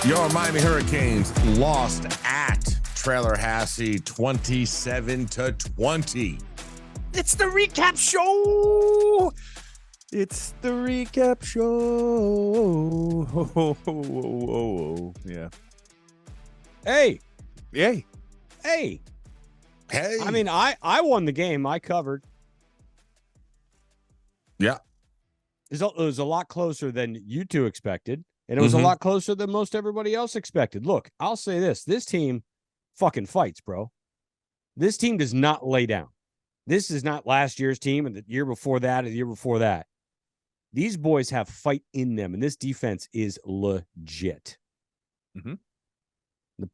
Your Miami Hurricanes lost at Tallahassee 27-20. It's the recap show. It's the recap show. Yeah. Hey. Hey. Hey. Hey. I mean, I won the game. I covered. Yeah. It was a lot closer than you two expected. And it was a lot closer than most everybody else expected. Look, I'll say this. This team fucking fights, bro. This team does not lay down. This is not last year's team and the year before that and the year before that. These boys have fight in them, and this defense is legit. The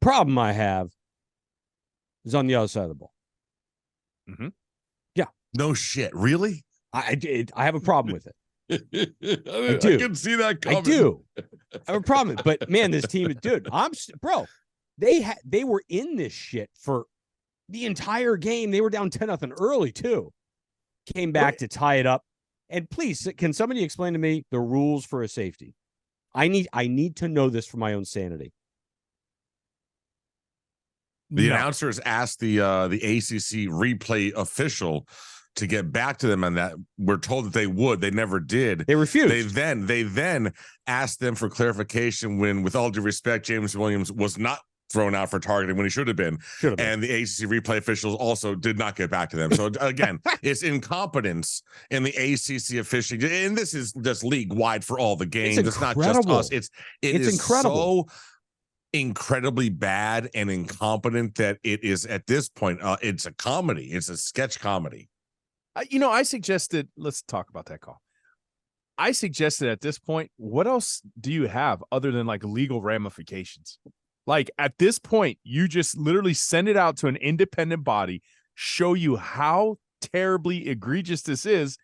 problem I have is on the other side of the ball. Yeah. No shit. Really? I have a problem with it. I can see that coming. I do. I have a problem. But man, this team, dude, they were in this shit for the entire game. They were down 10-0 early too. Came back to tie it up. And please, can somebody explain to me the rules for a safety? I need to know this for my own sanity. The announcers asked the ACC replay official to get back to them on that. We're told that they would. They never did. They refused. They then asked them for clarification when, with all due respect, James Williams was not thrown out for targeting when he should have been. And the ACC replay officials also did not get back to them. So again, it's incompetence in the ACC officiating. And this is just league wide for all the games. It's not just us. It's incredible. So incredibly bad and incompetent that it is at this point. It's a comedy. It's a sketch comedy. I suggested, let's talk about that call. I suggested at this point, what else do you have other than like legal ramifications? Like at this point, you just literally send it out to an independent body, show you how terribly egregious this is,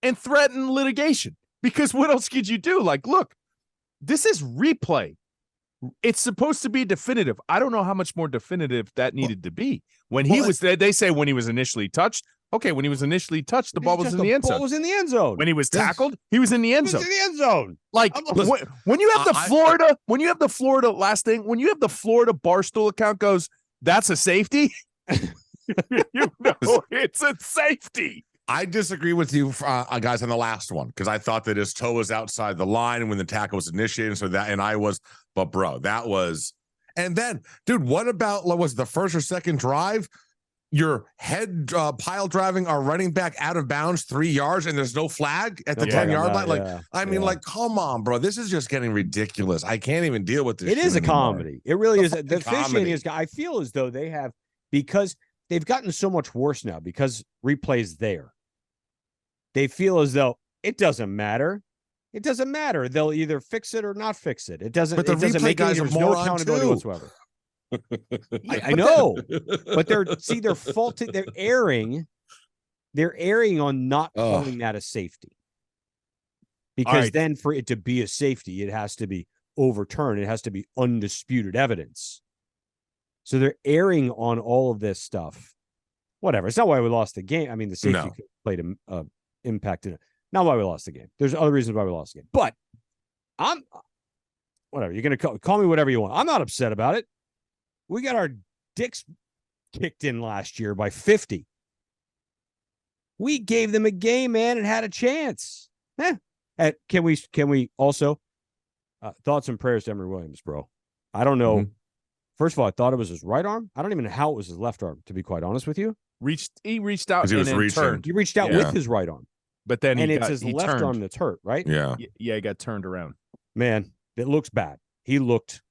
and threaten litigation. Because what else could you do? Like, look, this is replay. It's supposed to be definitive. I don't know how much more definitive that needed to be. When he was there, they say when he was initially touched. Okay, when he was initially touched, the ball was in the end zone. The ball was in the end zone. When he was tackled, he was in the end zone. He was in the end zone. Like when you have the Florida, when you have the Florida last thing, when you have the Florida Barstool account goes, that's a safety. You know, it's a safety. I disagree with you guys on the last one because I thought that his toe was outside the line when the tackle was initiated. So that, and I was, but bro, that was, and then, dude, what about what was the first or second drive? Your head pile driving our running back out of bounds 3 yards, and there's no flag at the 10-yard line. Like, I mean, like, come on, bro. This is just getting ridiculous. I can't even deal with this. It is a comedy. It really is. The officiating is. I feel as though they have, because they've gotten so much worse now because replay's there. They feel as though it doesn't matter. It doesn't matter. They'll either fix it or not fix it. It doesn't. But the it doesn't replay make guys any, are there's no accountability whatsoever. I know, but they're faulted. They're erring on not calling that a safety. Because then for it to be a safety, it has to be overturned. It has to be undisputed evidence. So they're erring on all of this stuff. Whatever. It's not why we lost the game. I mean, the safety played an impact in it. Not why we lost the game. There's other reasons why we lost the game. But I'm whatever. You're going to call me whatever you want. I'm not upset about it. We got our dicks kicked in last year by 50. We gave them a game, man, and had a chance. Can we also thoughts and prayers to Emory Williams, bro? I don't know. First of all, I thought it was his right arm. I don't even know how it was his left arm, to be quite honest with you. He reached out and then turned. He reached out with his right arm. But then it's his left arm that's hurt, right? Yeah. Yeah, he got turned around. Man, it looks bad. He looked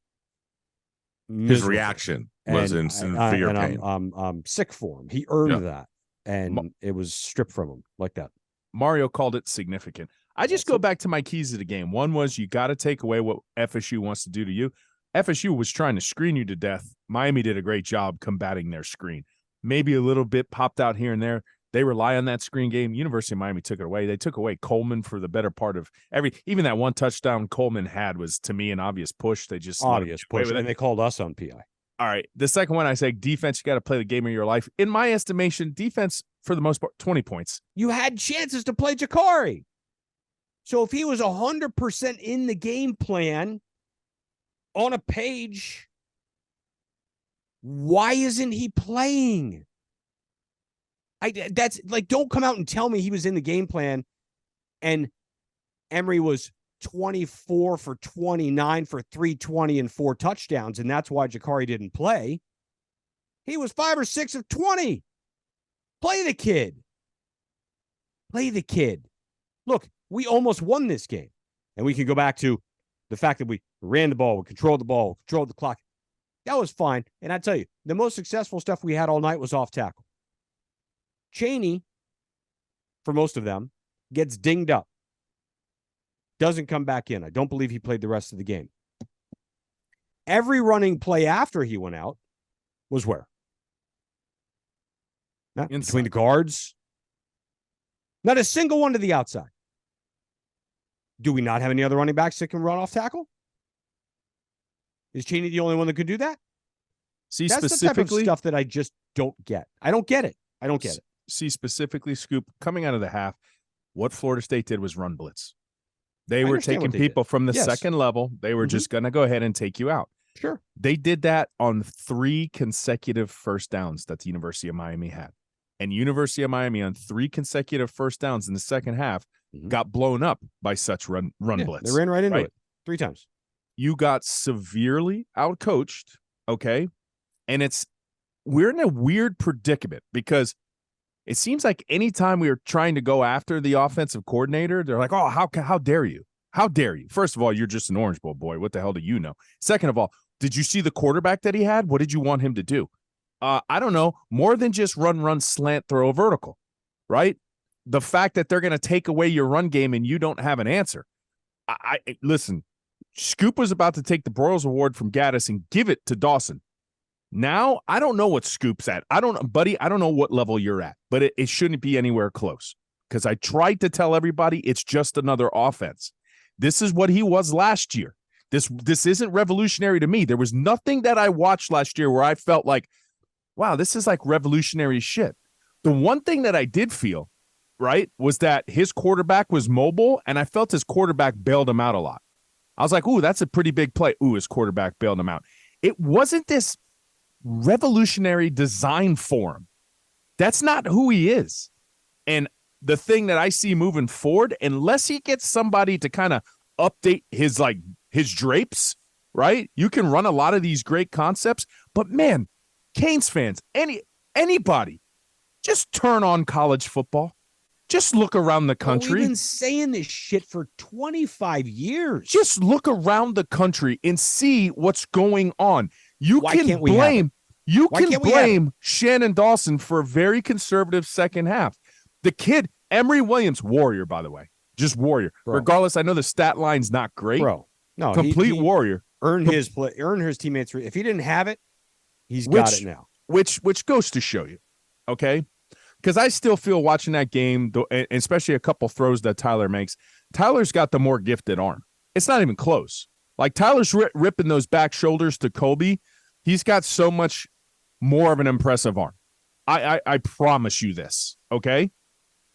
miserable. His reaction was in severe pain. I'm sick for him. He earned that, and it was stripped from him like that. Mario called it significant. I just go back to my keys of the game. One was you got to take away what FSU wants to do to you. FSU was trying to screen you to death. Miami did a great job combating their screen. Maybe a little bit popped out here and there. They rely on that screen game. University of Miami took it away. They took away Coleman for the better part of even that one touchdown Coleman had was, to me, an obvious push. They just obvious push, and they called us on PI. All right. The second one, I say defense, you got to play the game of your life. In my estimation, defense, for the most part, 20 points. You had chances to play Jacurri. So if he was 100% in the game plan, on a page, why isn't he playing? That's like, don't come out and tell me he was in the game plan and Emory was 24 for 29 for 320 and 4 touchdowns, and that's why Jacurri didn't play. He was 5 or 6 of 20. Play the kid. Play the kid. Look, we almost won this game. And we can go back to the fact that we ran the ball, we controlled the ball, we controlled the clock. That was fine. And I tell you, the most successful stuff we had all night was off tackle. Chaney, for most of them, gets dinged up. Doesn't come back in. I don't believe he played the rest of the game. Every running play after he went out was where? Not between the guards. Not a single one to the outside. Do we not have any other running backs that can run off tackle? Is Chaney the only one that could do that? See, that's specifically the type of stuff that I just don't get. I don't get it. I don't get it. See, specifically, Scoop, coming out of the half, what Florida State did was run blitz. They were taking people from the second level. They were just going to go ahead and take you out. Sure. They did that on 3 consecutive first downs that the University of Miami had. And University of Miami on 3 consecutive first downs in the second half got blown up by such run blitz. They ran right into it 3 times. You got severely outcoached, okay? And we're in a weird predicament because it seems like anytime we are trying to go after the offensive coordinator, they're like, oh, how dare you? How dare you? First of all, you're just an Orange Bowl boy. What the hell do you know? Second of all, did you see the quarterback that he had? What did you want him to do? I don't know. More than just run, slant, throw, vertical, right? The fact that they're going to take away your run game and you don't have an answer. Listen, Scoop was about to take the Broyles Award from Gaddis and give it to Dawson. Now, I don't know what Scoop's at. I don't know what level you're at, but it shouldn't be anywhere close because I tried to tell everybody it's just another offense. This is what he was last year. This isn't revolutionary to me. There was nothing that I watched last year where I felt like, wow, this is like revolutionary shit. The one thing that I did feel, right, was that his quarterback was mobile, and I felt his quarterback bailed him out a lot. I was like, ooh, that's a pretty big play. Ooh, his quarterback bailed him out. It wasn't this revolutionary design for him. That's not who he is. And the thing that I see moving forward, unless he gets somebody to kind of update his drapes, right? You can run a lot of these great concepts, but man, Canes fans, anybody, just turn on college football. Just look around the country. We've been saying this shit for 25 years. Just look around the country and see what's going on. You can blame Shannon Dawson for a very conservative second half. The kid, Emory Williams, warrior, by the way, just warrior. Bro. Regardless, I know the stat line's not great. Bro, no, complete warrior. Earned his teammates. If he didn't have it, he's got it now. Which goes to show you, okay? Because I still feel watching that game, especially a couple throws that Tyler makes, Tyler's got the more gifted arm. It's not even close. Like Tyler's ripping those back shoulders to Kobe. He's got so much more of an impressive arm. I promise you this, okay?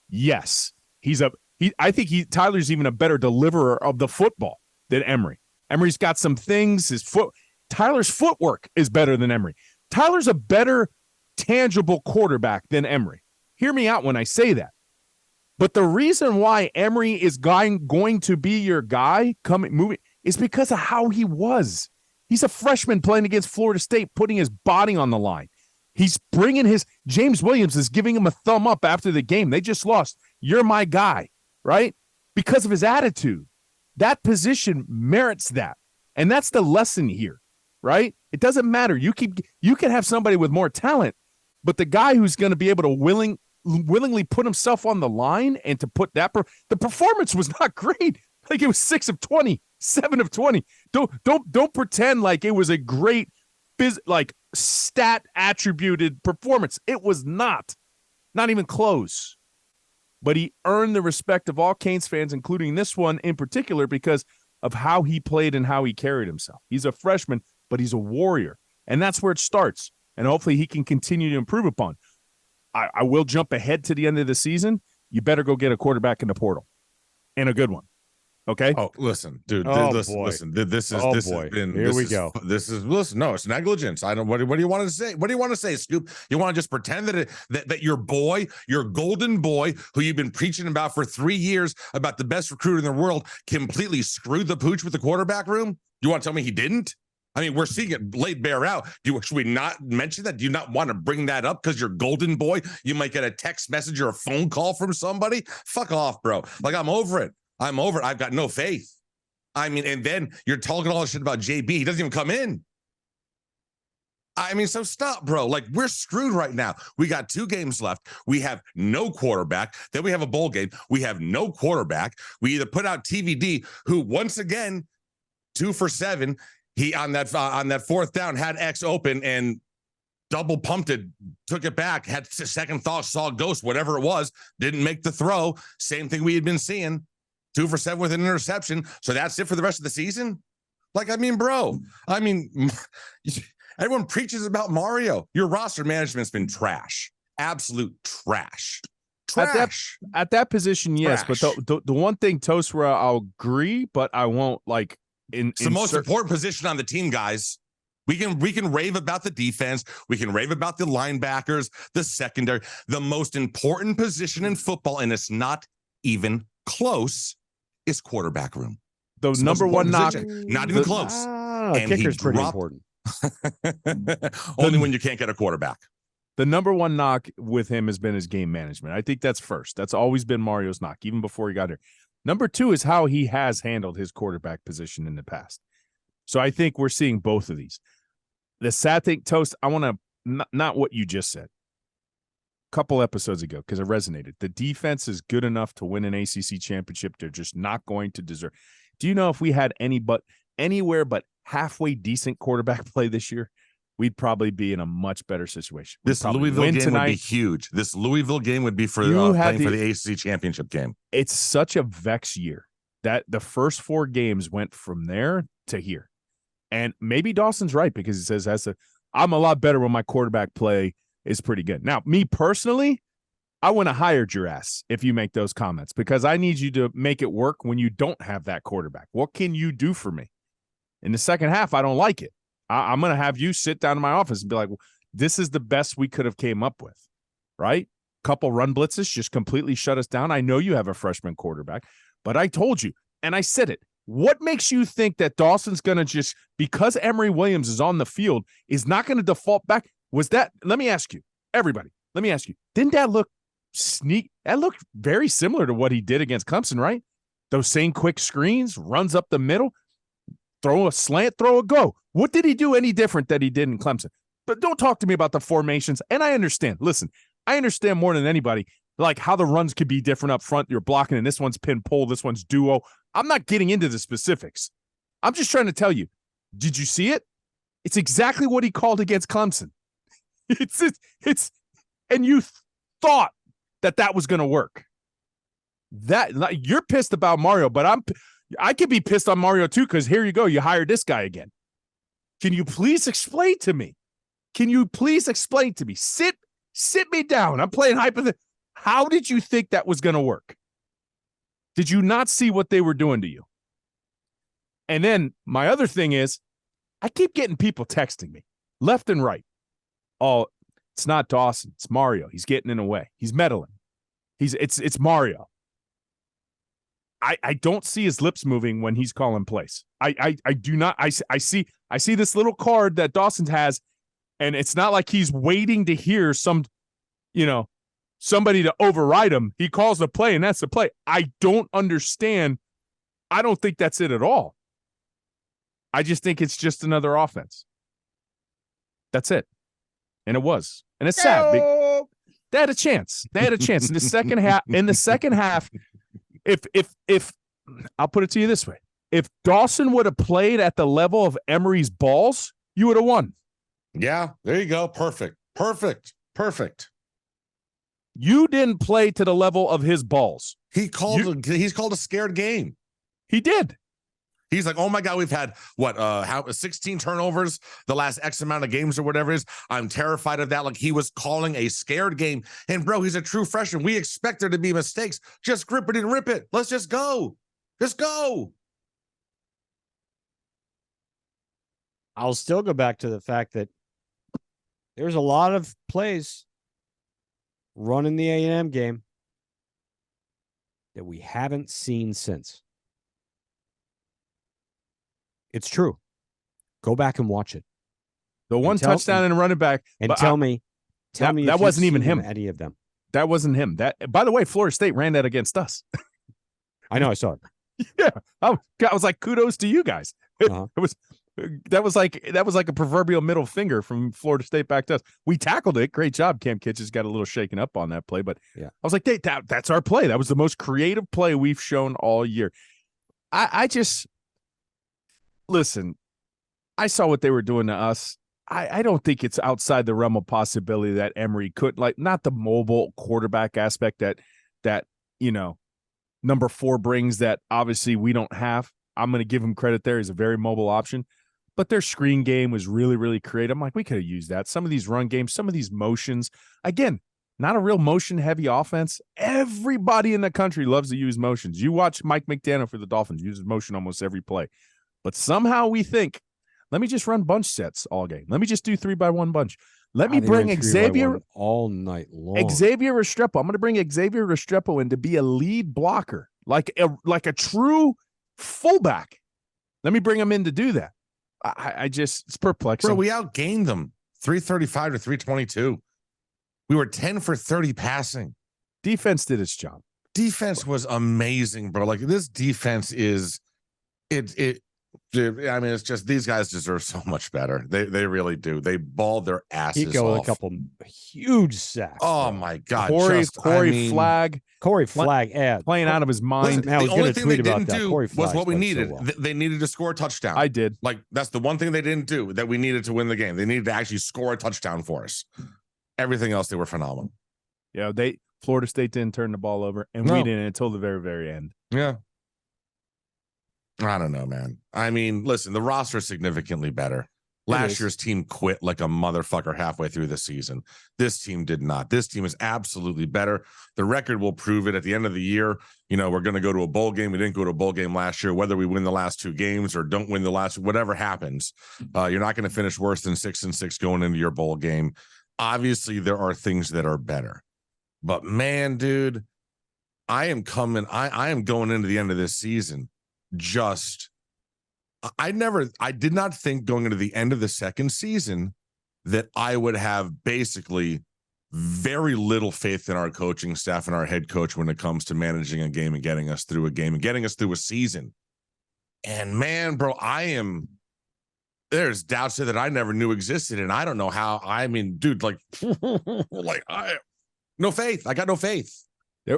Yes, I think Tyler's even a better deliverer of the football than Emory. Emory's got some things. Tyler's footwork is better than Emory. Tyler's a better tangible quarterback than Emory. Hear me out when I say that. But the reason why Emory is going to be your guy moving is because of how he was. He's a freshman playing against Florida State, putting his body on the line. He's bringing James Williams is giving him a thumb up after the game. They just lost. You're my guy, right? Because of his attitude. That position merits that. And that's the lesson here, right? It doesn't matter. You can have somebody with more talent, but the guy who's going to be able to willingly put himself on the line and to put that the performance was not great. Like it was 6 of 20, 7 of 20. Don't pretend like it was a great stat attributed performance. It was not even close. But he earned the respect of all Canes fans, including this one in particular, because of how he played and how he carried himself. He's a freshman, but he's a warrior. And that's where it starts. And hopefully he can continue to improve upon. I will jump ahead to the end of the season. You better go get a quarterback in the portal. And a good one. Okay. Oh, listen, dude. Oh, listen, boy. listen. This is Oh, this boy. has been. Here this we is, go. This is listen. No, it's negligence. I don't. What do you want to say? What do you want to say, Scoop? You want to just pretend that your boy, your golden boy, who you've been preaching about for 3 years, about the best recruiter in the world, completely screwed the pooch with the quarterback room? You want to tell me he didn't? I mean, we're seeing it laid bare out. Should we not mention that? Do you not want to bring that up because your golden boy? You might get a text message or a phone call from somebody. Fuck off, bro. Like, I'm over it. I'm over it. I've got no faith. I mean, and then you're talking all this shit about JB. He doesn't even come in. I mean, so stop, bro. Like, we're screwed right now. We got 2 games left. We have no quarterback. Then we have a bowl game. We have no quarterback. We either put out TVD, who once again, 2 for 7. He on that 4th down had X open and double pumped it, took it back, had second thought, saw a ghost, whatever it was, didn't make the throw. Same thing we had been seeing. 2 for 7 with an interception. So that's it for the rest of the season. Like, I mean, bro, I mean, everyone preaches about Mario. Your roster management's been trash, absolute trash. At that position, yes. Trash. But the one thing, Tosra, I'll agree, but I won't like. It's the most important position on the team, guys. We can rave about the defense. We can rave about the linebackers, the secondary. The most important position in football, and it's not even close, is quarterback room. The number one knock, not even close. And kicker's pretty important. Only when you can't get a quarterback. The number one knock with him has been his game management. I think that's first. That's always been Mario's knock, even before he got here. Number 2 is how he has handled his quarterback position in the past. So I think we're seeing both of these. The sad thing, Toast, I want to, not what you just said. A couple episodes ago, because it resonated. The defense is good enough to win an ACC championship. They're just not going to deserve. Do you know if we had anywhere but halfway decent quarterback play this year, we'd probably be in a much better situation. This Louisville game would be huge. This Louisville game would be for playing for the ACC championship game. It's such a vex year that the first 4 games went from there to here. And maybe Dawson's right because he says, I'm a lot better when my quarterback play is pretty good. Now, me personally, I want to hire your ass if you make those comments because I need you to make it work when you don't have that quarterback. What can you do for me? In the second half, I don't like it. I'm going to have you sit down in my office and be like, well, this is the best we could have came up with, right? Couple run blitzes just completely shut us down. I know you have a freshman quarterback, but I told you, and I said it. What makes you think that Dawson's going to just, because Emory Williams is on the field, is not going to default back? Was that, let me ask you, everybody, let me ask you, didn't that look that looked very similar to what he did against Clemson, right? Those same quick screens, runs up the middle, throw a slant, throw a go. What did he do any different that he did in Clemson? But don't talk to me about the formations. And I understand. Listen, I understand more than anybody, like how the runs could be different up front. You're blocking, and this one's pin pull, this one's duo. I'm not getting into the specifics. I'm just trying to tell you, did you see it? It's exactly what he called against Clemson. And you thought that was going to work. That you're pissed about Mario, but I could be pissed on Mario too, because here you go. You hired this guy again. Can you please explain to me? Sit me down. I'm playing hypothetical. How did you think that was going to work? Did you not see what they were doing to you? And then my other thing is, I keep getting people texting me left and right. Oh, it's not Dawson. It's Mario. He's getting in the way. He's meddling. It's Mario. I don't see his lips moving when he's calling plays. I do not. I see this little card that Dawson has, and it's not like he's waiting to hear somebody to override him. He calls the play, and that's the play. I don't understand. I don't think that's it at all. I just think it's just another offense. That's it. And it was. And it's sad. They had a chance. In the second half, if I'll put it to you this way. If Dawson would have played at the level of Emory's balls, you would have won. Yeah, there you go. Perfect. You didn't play to the level of his balls. He's called a scared game. He did. He's like, oh my God, we've had 16 turnovers the last X amount of games or whatever it is. I'm terrified of that. Like, he was calling a scared game. And bro, he's a true freshman. We expect there to be mistakes. Just grip it and rip it. Let's just go. Just go. I'll still go back to the fact that there's a lot of plays running the A&M game that we haven't seen since. It's true. Go back and watch it. The one touchdown and running back. And tell me that wasn't even him. Any of them. That wasn't him. That, by the way, Florida State ran that against us. I know, I saw it. Yeah. I was like, kudos to you guys. Uh-huh. That was like a proverbial middle finger from Florida State back to us. We tackled it. Great job. Cam Kitchens got a little shaken up on that play, but yeah, I was like, that's our play. That was the most creative play we've shown all year. I just listen. I saw what they were doing to us. I don't think it's outside the realm of possibility that Emory could, like, not the mobile quarterback aspect that number 4 brings, that obviously we don't have. I'm going to give him credit there. He's a very mobile option. But their screen game was really, really creative. I'm like, we could have used that. Some of these run games, some of these motions. Again, not a real motion-heavy offense. Everybody in the country loves to use motions. You watch Mike McDaniel for the Dolphins, uses motion almost every play. But somehow we think, let me just run bunch sets all game. Let me just do 3-by-1 bunch. Let me bring Xavier all night long. Xavier Restrepo. I'm going to bring Xavier Restrepo in to be a lead blocker, like a true fullback. Let me bring him in to do that. I just, it's perplexing. Bro, we outgained them 335 to 322. We were 10 for 30 passing. Defense did its job. Defense was amazing, bro. Like, this defense is it. I mean, it's just, these guys deserve so much better. They really do. They balled their asses He go off. with a couple huge sacks. Oh my God, Corey Flagg Ed playing out of his mind. Listen, the only thing they didn't do was what we needed. So well. They needed to score a touchdown. I did. Like, that's the one thing they didn't do that we needed to win the game. They needed to actually score a touchdown for us. Everything else, they were phenomenal. Yeah, Florida State didn't turn the ball over, and we didn't until the very, very end. Yeah. I don't know, man. I mean, listen, the roster is significantly better. Last year's team quit like a motherfucker halfway through the season. This team did not. This team is absolutely better. The record will prove it at the end of the year. We're going to go to a bowl game. We didn't go to a bowl game last year. Whether we win the last 2 games or don't win the last, whatever happens, you're not going to finish worse than 6-6 going into your bowl game. Obviously, there are things that are better. But man, dude, I am going into the end of this season. I did not think going into the end of the second season that I would have basically very little faith in our coaching staff and our head coach when it comes to managing a game and getting us through a game and getting us through a season. And man, bro, there's doubts that I never knew existed. And I don't know how. I mean, dude, like, no faith. I got no faith.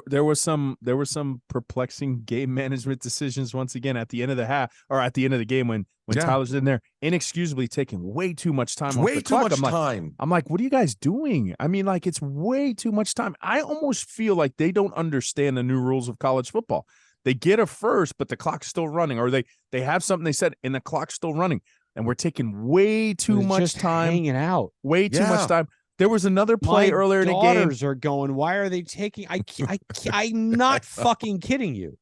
There was some perplexing game management decisions once again at the end of the half, or at the end of the game when Tyler's in there inexcusably taking way too much time off the clock. I'm like, what are you guys doing? I mean, like, it's way too much time. I almost feel like they don't understand the new rules of college football. They get a first, but the clock's still running, or they have something they said and the clock's still running, and we're taking way too much time hanging out. Way too much time. There was another play earlier in the game. My daughters are going, why are they taking? I'm not fucking kidding you.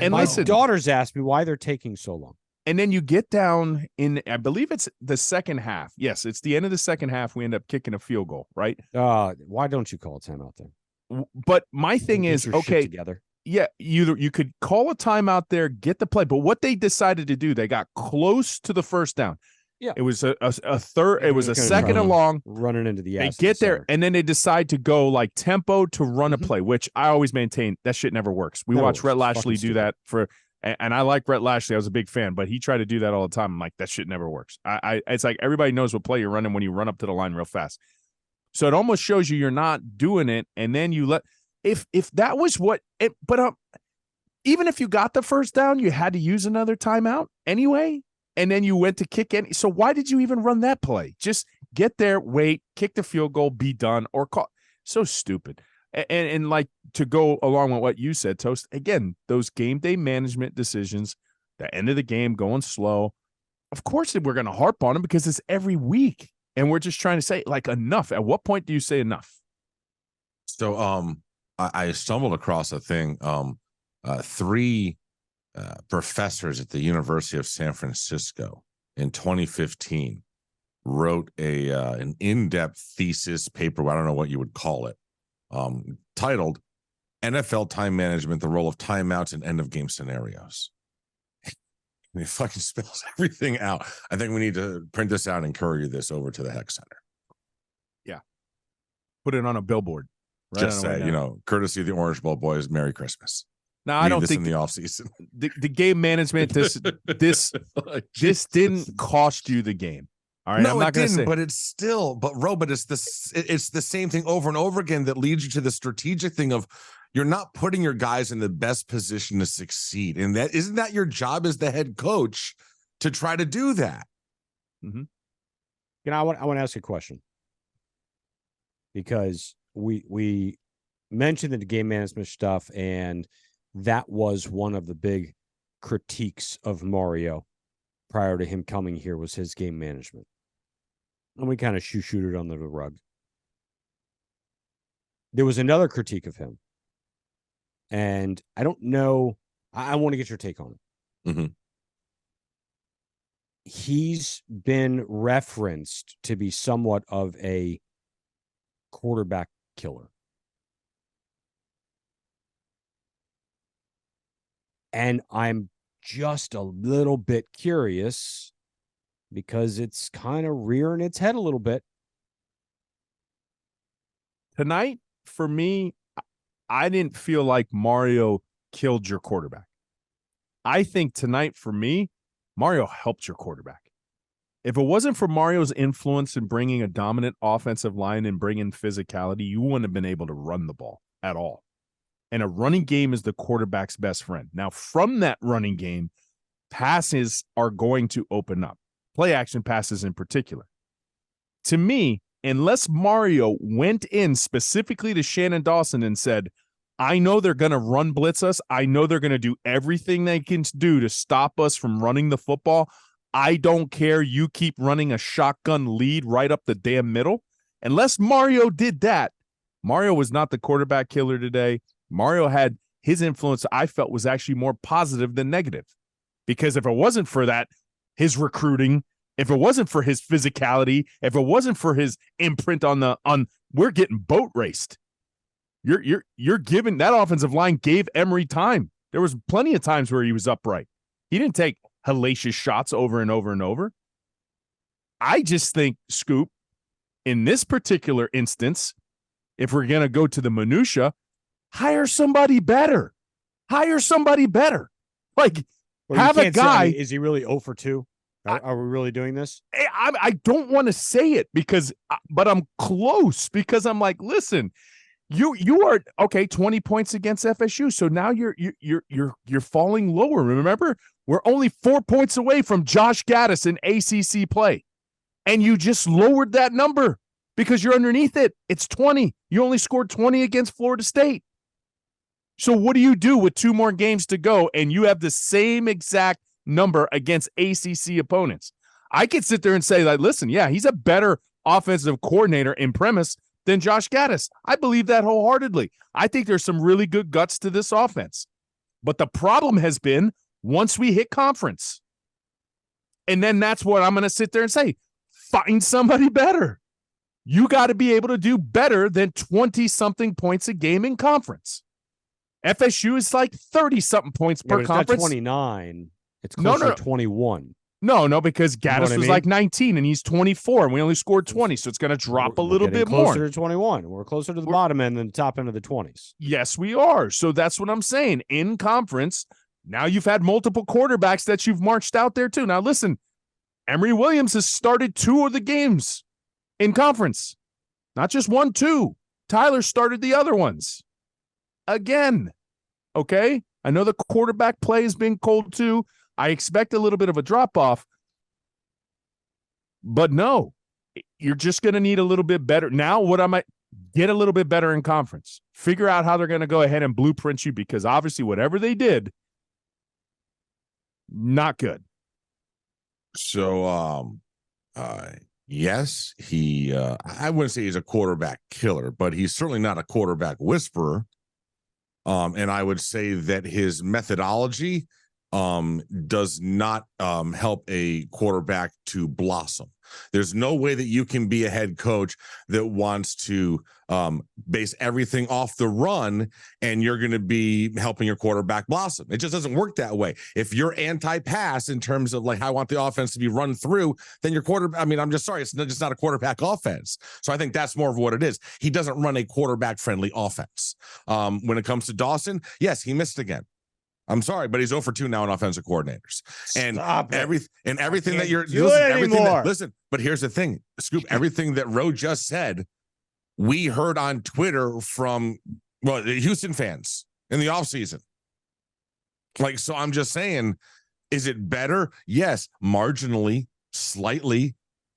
And my daughters asked me why they're taking so long. And then you get down in, I believe it's the second half. Yes, it's the end of the second half. We end up kicking a field goal, right? Why don't you call a timeout then? But my thing is, okay, together. Yeah, you could call a timeout there, get the play. But what they decided to do, they got close to the first down. Yeah, it was a third. It was a second along, running into the. They get there, and then they decide to go like tempo to run a play, which I always maintain that shit never works. We watched Rhett Lashley do that and I like Rhett Lashley. I was a big fan, but he tried to do that all the time. I'm like, that shit never works. It's like everybody knows what play you're running when you run up to the line real fast. So it almost shows you're not doing it, and then you let if that was what it. But even if you got the first down, you had to use another timeout anyway. And then you went to kick in. So why did you even run that play? Just get there, wait, kick the field goal, be done, or call. So stupid. And like, to go along with what you said, Toast, again, those game day management decisions, the end of the game going slow. Of course, we're going to harp on them because it's every week. And we're just trying to say, like, enough. At what point do you say enough? So I stumbled across a thing. 3 professors at the University of San Francisco in 2015 wrote an in-depth thesis paper, I don't know what you would call it, titled NFL Time Management, the Role of Timeouts in End-of-Game Scenarios. And it fucking spells everything out. I think we need to print this out and courier this over to the Heck Center. Yeah. Put it on a billboard. Right. Just say, courtesy of the Orange Bowl boys, Merry Christmas. Now, I don't think in the offseason. The game management, this didn't cost you the game. All right. No, I'm not it didn't, say, but it's still, it's the same thing over and over again that leads you to the strategic thing of you're not putting your guys in the best position to succeed. And that isn't that your job as the head coach to try to do that. Mm-hmm. I want to ask you a question, because we mentioned the game management stuff, and that was one of the big critiques of Mario prior to him coming here, was his game management. And we kind of shoot it under the rug. There was another critique of him, and I don't know. I want to get your take on it. Mm-hmm. He's been referenced to be somewhat of a quarterback killer. And I'm just a little bit curious, because it's kind of rearing its head a little bit. Tonight, for me, I didn't feel like Mario killed your quarterback. I think tonight, for me, Mario helped your quarterback. If it wasn't for Mario's influence in bringing a dominant offensive line and bringing physicality, you wouldn't have been able to run the ball at all. And a running game is the quarterback's best friend. Now, from that running game, passes are going to open up. Play action passes in particular. To me, unless Mario went in specifically to Shannon Dawson and said, I know they're going to run blitz us. I know they're going to do everything they can do to stop us from running the football. I don't care. You keep running a shotgun lead right up the damn middle. Unless Mario did that, Mario was not the quarterback killer today. Mario had his influence, I felt, was actually more positive than negative. Because if it wasn't for that, his recruiting, if it wasn't for his physicality, if it wasn't for his imprint on we're getting boat raced. You're giving that offensive line gave Emory time. There was plenty of times where he was upright. He didn't take hellacious shots over and over and over. I just think, Scoop, in this particular instance, if we're going to go to the minutia, hire somebody better. Hire somebody better. Like, have a guy. Is he really 0 for 2? Are we really doing this? I don't want to say it but I'm close, because I'm like, listen, you are okay. 20 points against FSU, so now you're falling lower. Remember, we're only 4 points away from Josh Gaddis in ACC play, and you just lowered that number because you're underneath it. It's 20. You only scored 20 against Florida State. So what do you do with 2 more games to go, and you have the same exact number against ACC opponents? I could sit there and say, like, listen, yeah, he's a better offensive coordinator in premise than Josh Gaddis. I believe that wholeheartedly. I think there's some really good guts to this offense. But the problem has been once we hit conference. And then that's what I'm going to sit there and say, find somebody better. You got to be able to do better than 20-something points a game in conference. FSU is like 30-something points per conference. It's not 29. It's closer to 21. No, because Gaddis was like 19 and he's 24, and we only scored 20, so it's going to drop a little bit more. Closer to 21. We're closer to the bottom end than the top end of the 20s. Yes, we are. So that's what I'm saying. In conference, now you've had multiple quarterbacks that you've marched out there too. Now listen, Emory Williams has started 2 of the games in conference. Not just 1, 2. Tyler started the other ones. Again, okay? I know the quarterback play has been cold too. I expect a little bit of a drop-off. But no, you're just going to need a little bit better. Now, get a little bit better in conference. Figure out how they're going to go ahead and blueprint you, because obviously whatever they did, not good. So, yes, I wouldn't say he's a quarterback killer, but he's certainly not a quarterback whisperer. And I would say that his methodology does not help a quarterback to blossom. There's no way that you can be a head coach that wants to base everything off the run and you're going to be helping your quarterback blossom. It just doesn't work that way. If you're anti-pass in terms of like, I want the offense to be run through, then your quarterback, I mean, I'm just sorry, it's just not a quarterback offense. So I think that's more of what it is. He doesn't run a quarterback friendly offense. When it comes to Dawson, yes, he missed again. I'm sorry, but he's 0 for 2 now in offensive coordinators. And everything that you're listen, but here's the thing, Scoop, everything that Roe just said, we heard on Twitter from the Houston fans in the offseason. Like, so I'm just saying, is it better? Yes, marginally, slightly,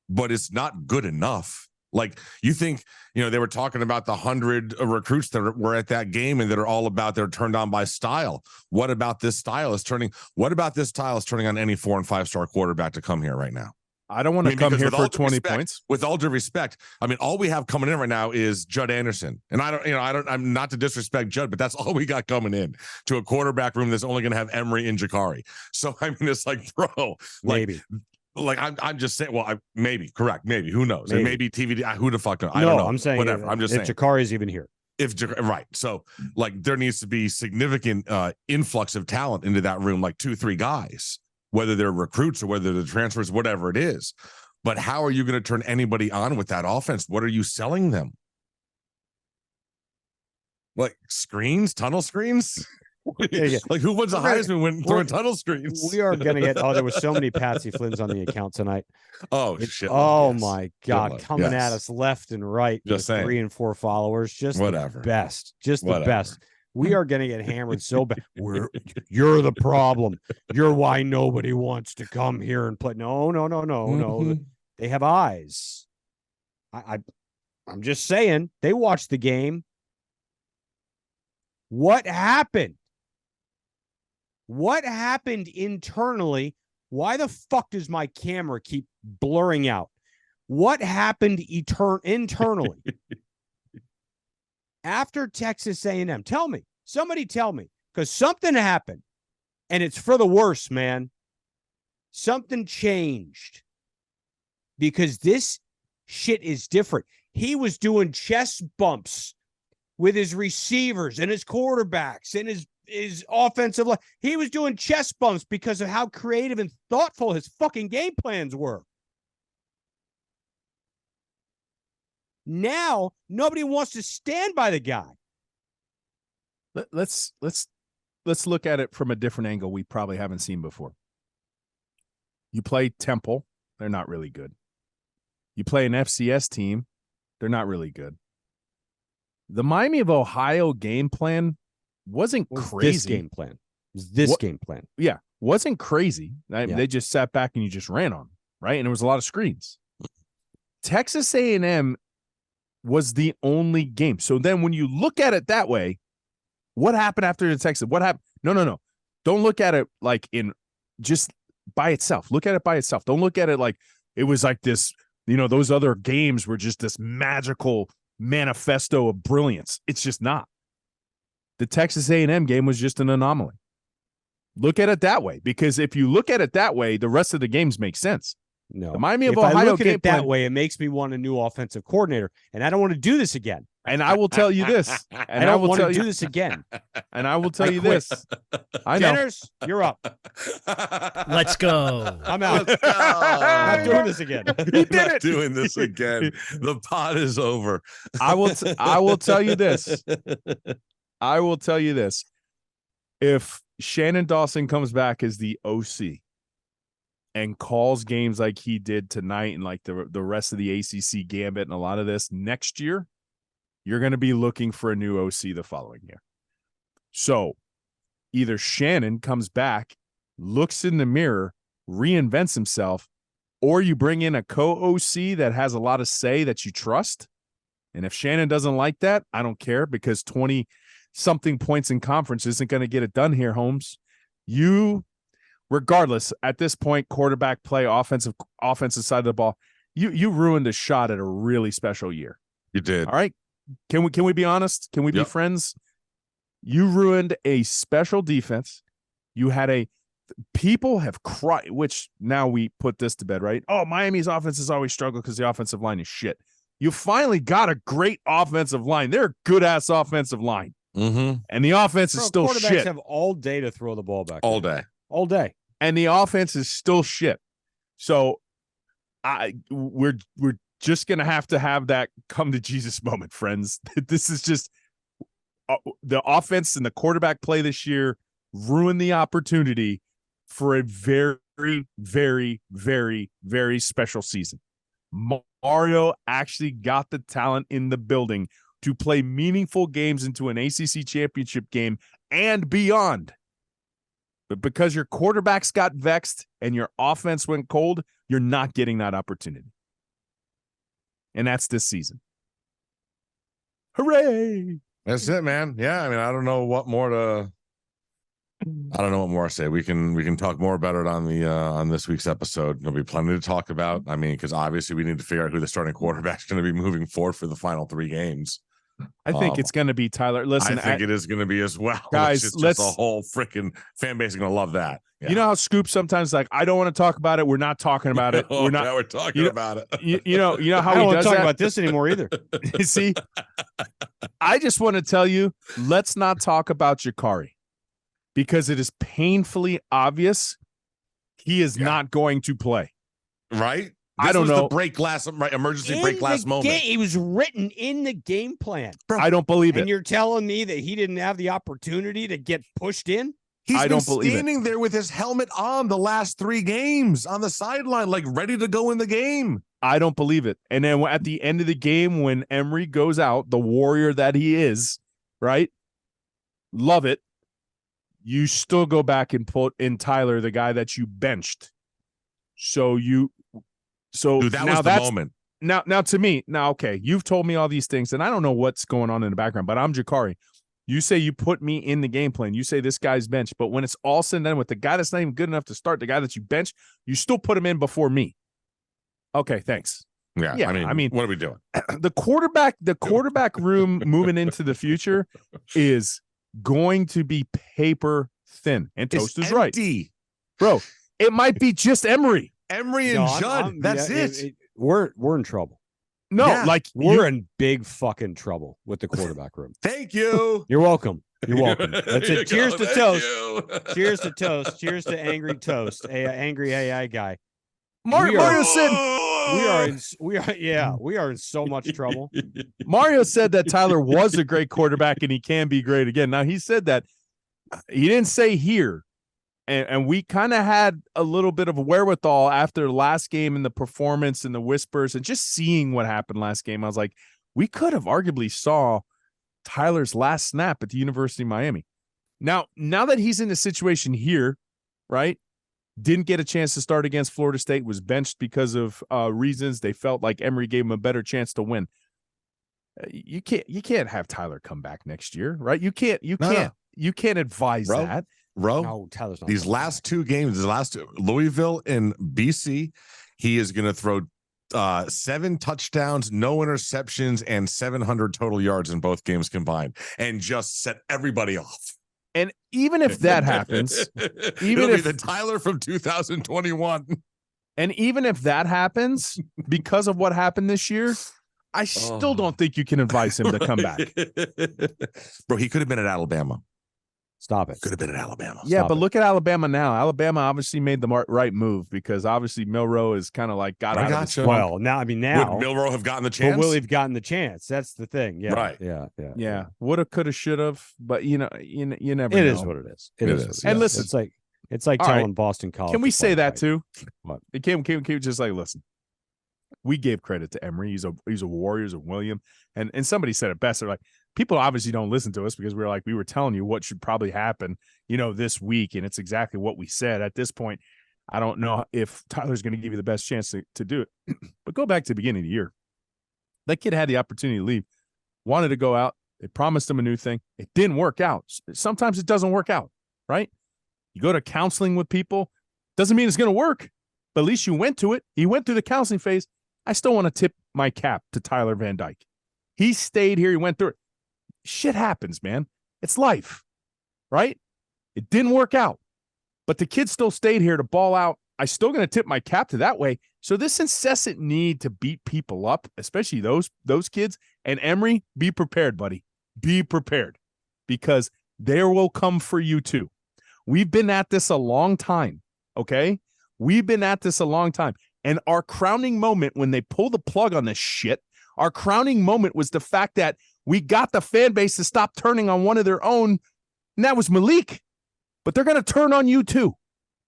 but it's not good enough. Like, you think, they were talking about the 100 recruits that were at that game and that are all about, they're turned on by style. What about this style is turning on any 4 and 5 star quarterback to come here right now? I don't want to come here for 20 points. With all due respect, I mean, all we have coming in right now is Judd Anderson. And I'm not to disrespect Judd, but that's all we got coming in to a quarterback room that's only going to have Emory and Jacurri. So, I mean, it's like, bro, maybe. Like I'm just saying. Well, maybe correct. Maybe, who knows? Maybe. And maybe TVD. Who the fuck knows? I don't know. I'm saying whatever. I'm just saying. If Jacurri's even here, right. So like there needs to be significant influx of talent into that room, like 2-3 guys, whether they're recruits or whether they're transfers, whatever it is. But how are you going to turn anybody on with that offense? What are you selling them? Like screens, tunnel screens? Like who wins the Heisman when throwing tunnel screens? We are going to get. There were so many Patsy Flynn's on the account tonight. Oh shit! Oh yes. My God, coming at us left and right. Just saying. 3 and 4 followers. Just whatever. The best. Just the best. We are going to get hammered so bad. You're the problem. You're why nobody wants to come here and play. No. They have eyes. I'm just saying. They watched the game. What happened? What happened internally? Why the fuck does my camera keep blurring out? What happened internally? After Texas A&M, tell me. Somebody tell me. Because something happened. And it's for the worse, man. Something changed. Because this shit is different. He was doing chest bumps with his receivers and his quarterbacks and his offensive line. He was doing chest bumps because of how creative and thoughtful his fucking game plans were. Now, nobody wants to stand by the guy. Let's look at it from a different angle we probably haven't seen before. You play Temple, they're not really good. You play an FCS team, they're not really good. The Miami of Ohio game plan wasn't crazy. This game plan. This game plan. Yeah, wasn't crazy. They just sat back and you just ran on them, right? And there was a lot of screens. Texas A&M was the only game. So then when you look at it that way, what happened after the Texas? What happened? No. Don't look at it like in just by itself. Look at it by itself. Don't look at it like it was like this, those other games were just this magical manifesto of brilliance. It's just not. The Texas A&M game was just an anomaly. Look at it that way, because if you look at it that way, the rest of the games make sense. No, the Miami of Ohio. If I look at it that way, it makes me want a new offensive coordinator, and I don't want to do this again. And I will tell you this. And I don't want to do this again. And I will tell you this. I know. Jenners, you're up. Let's go. I'm out. Not doing this again. He did it. Doing this again. The pod is over. I will tell you this. I will tell you this. If Shannon Dawson comes back as the OC and calls games like he did tonight and like the rest of the ACC gambit and a lot of this next year, you're going to be looking for a new OC the following year. So either Shannon comes back, looks in the mirror, reinvents himself, or you bring in a co-OC that has a lot of say that you trust. And if Shannon doesn't like that, I don't care, because 20-something points in conference isn't going to get it done here, Holmes. You, regardless, at this point, quarterback play, offensive side of the ball, you ruined a shot at a really special year. You did. All right. Can we be honest? Can we be friends? You ruined a special defense. You had a people have cried, which now we put this to bed, right? Oh, Miami's offense has always struggled because the offensive line is shit. You finally got a great offensive line. They're a good-ass offensive line. Mm-hmm. And the offense is still quarterbacks shit. have all day to throw the ball back. All there. day. All day. And the offense is still shit. So we're just going to have that come to Jesus moment, friends. This is just the offense and the quarterback play this year ruined the opportunity for a very, very, very, very special season. Mario actually got the talent in the building to play meaningful games into an ACC championship game and beyond. But because your quarterbacks got vexed and your offense went cold, you're not getting that opportunity. And that's this season. Hooray! That's it, man. Yeah, I mean, I don't know what more to say. We can talk more about it on this week's episode. There'll be plenty to talk about. I mean, because obviously we need to figure out who the starting quarterback is going to be moving forward for the final 3 games. I think it's going to be Tyler. Listen, I think it is going to be as well. Guys, it's just a whole freaking fan base is going to love that. Yeah. You know how Scoop sometimes like, I don't want to talk about it. We're not talking about it. We're talking about it. You know how I don't he want does to talk that? about this anymore either. See, I just want to tell you, let's not talk about Jacurri because it is painfully obvious he is not going to play. Right? I don't know. The break glass, right? Emergency break glass moment. It was written in the game plan. I don't believe it. And you're telling me that he didn't have the opportunity to get pushed in? I don't believe it. Standing there with his helmet on the last 3 games on the sideline, like ready to go in the game. I don't believe it. And then at the end of the game, when Emory goes out, the warrior that he is, right? Love it. You still go back and put in Tyler, the guy that you benched. Dude, that was the moment. Now to me, okay, you've told me all these things, and I don't know what's going on in the background, but I'm Jacurri. You say you put me in the game plan. You say this guy's bench, but when it's all said and done with the guy that's not even good enough to start, the guy that you bench, you still put him in before me. Okay, thanks. Yeah, I mean, what are we doing? The quarterback room moving into the future is going to be paper thin, and Toast is right, bro. It might be just Emory. Emory and Judd. That's it. We're in trouble. No, we're in big fucking trouble with the quarterback room. Thank you. You're welcome. You're welcome. That's it. Cheers to Toast. You. Cheers to Toast. Cheers to Angry Toast, angry AI guy. Mario said we are in so much trouble. Mario said that Tyler was a great quarterback and he can be great again. Now he said that he didn't say here. And we kind of had a little bit of a wherewithal after last game and the performance and the whispers and just seeing what happened last game. I was like, we could have arguably saw Tyler's last snap at the University of Miami. Now that he's in the situation here, right? Didn't get a chance to start against Florida State, was benched because of reasons they felt like Emory gave him a better chance to win. You can't have Tyler come back next year, right? You can't advise that. Bro, no, Tyler's not these last 2 games, Louisville and BC, he is going to throw 7 touchdowns, no interceptions, and 700 total yards in both games combined, and just set everybody off. And even if that happens, even if the Tyler from 2021, and even if that happens because of what happened this year, I still don't think you can advise him to come back. Bro, he could have been at Alabama. Stop it. Could have been at Alabama. Yeah, but look at Alabama now. Alabama obviously made the right move because obviously Milroe is kind of like got out of the well, now would Milroe have gotten the chance? But will he have gotten the chance? That's the thing. Yeah. Right. Yeah. Woulda, coulda, shoulda, but you never know. It is what it is. It is. And listen, it's like telling Boston College. Can we say that too? What? Can we just like listen? We gave credit to Emory. He's a warrior, he's a William. And somebody said it best. They're like, people obviously don't listen to us because we were telling you what should probably happen, this week. And it's exactly what we said. At this point, I don't know if Tyler's going to give you the best chance to do it. But go back to the beginning of the year. That kid had the opportunity to leave, wanted to go out. They promised him a new thing. It didn't work out. Sometimes it doesn't work out, right? You go to counseling with people. Doesn't mean it's going to work, but at least you went to it. He went through the counseling phase. I still want to tip my cap to Tyler Van Dyke. He stayed here. He went through it. Shit happens, man. It's life, right? It didn't work out, but the kids still stayed here to ball out. I still going to tip my cap to that way. So this incessant need to beat people up, especially those kids, and Emory, be prepared, buddy. Be prepared, because there will come for you too. We've been at this a long time, okay? We've been at this a long time. And our crowning moment when they pull the plug on this shit, our crowning moment was the fact that we got the fan base to stop turning on one of their own, and that was Malik. But they're going to turn on you too.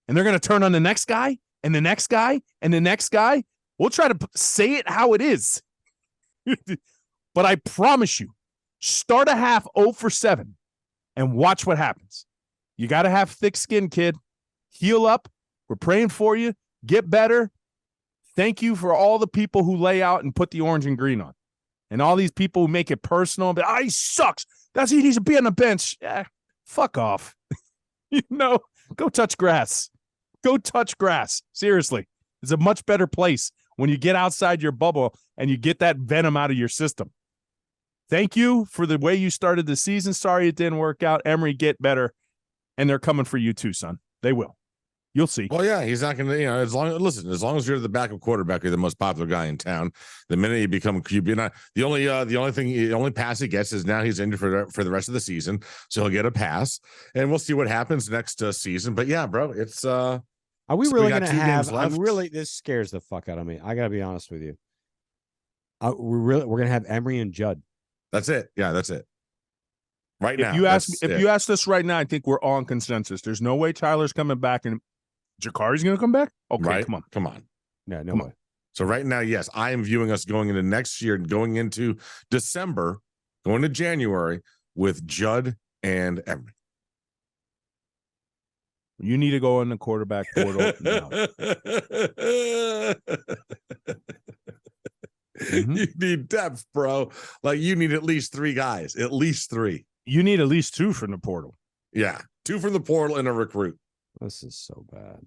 And they're going to turn on the next guy and the next guy and the next guy. We'll try to say it how it is. But I promise you, start a half 0 for 7 and watch what happens. You got to have thick skin, kid. Heal up. We're praying for you. Get better. Thank you for all the people who lay out and put the orange and green on. And all these people who make it personal. But, he sucks. He needs to be on the bench. Fuck off. Go touch grass. Go touch grass. Seriously. It's a much better place when you get outside your bubble and you get that venom out of your system. Thank you for the way you started the season. Sorry it didn't work out. Emory, get better. And they're coming for you too, son. They will. You'll see. Well, yeah, he's not going to, as long as you're the backup quarterback, you're the most popular guy in town. The minute you become a QB, the only pass he gets is now he's injured for the rest of the season, so he'll get a pass, and we'll see what happens next season. But yeah, bro, it's Are we really going to have? This scares the fuck out of me. I got to be honest with you. We're going to have Emory and Judd. That's it. Yeah, that's it. Right now, if you ask us right now, I think we're all in consensus. There's no way Tyler's coming back and Jacurri's going to come back. Okay, right? Come on. Yeah, no way. So right now, yes, I am viewing us going into next year, going into December, going to January with Judd and Emory. You need to go in the quarterback portal now. You need depth, bro. Like, you need at least 3 guys, at least 3. You need at least 2 from the portal. Yeah, 2 from the portal and a recruit. This is so bad.